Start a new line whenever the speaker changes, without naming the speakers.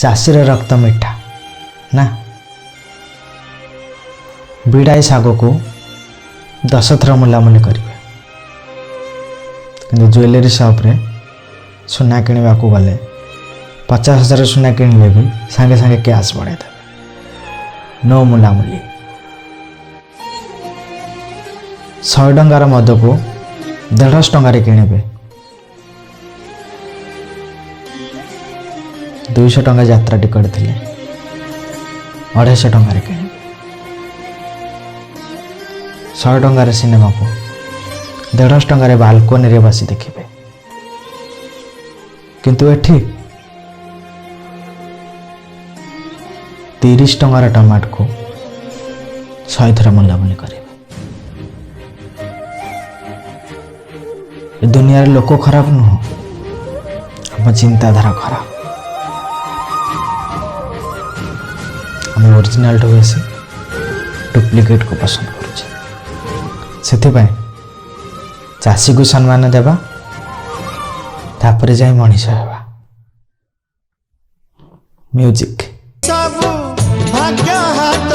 चाषीर रक्त मिठा ना। बिड़ाई शाग को 10 थर मुलामुली करेंगे कि ज्वेलरी शॉप रे सुना किणवा को गले 50,000 सुना किणले भी सांगे सांगे कैश बढ़े देवे, नो मुलामुली। 100 टंकार मद को 150 टंकार किणवे, 200 टंका यात्रा टिकट थी 250 टंकार किणवे। 100 टंकार सिनेमा को 150 टंकार बालकोनी रे बसी देखिए, किंतु एठी 30 टंकार टमाट को 100 थर मुलामुली करेंगे। दुनिया रे लोक खराब नुह, हम चिंताधारा खराब। हम ओरिजिनल ठू बेसी डुप्लिकेट को पसंद करुचे। से चाषी को सम्मान देवा, तापर जाई मनीष हेबा। म्यूजिक
सब भाग्य हाथ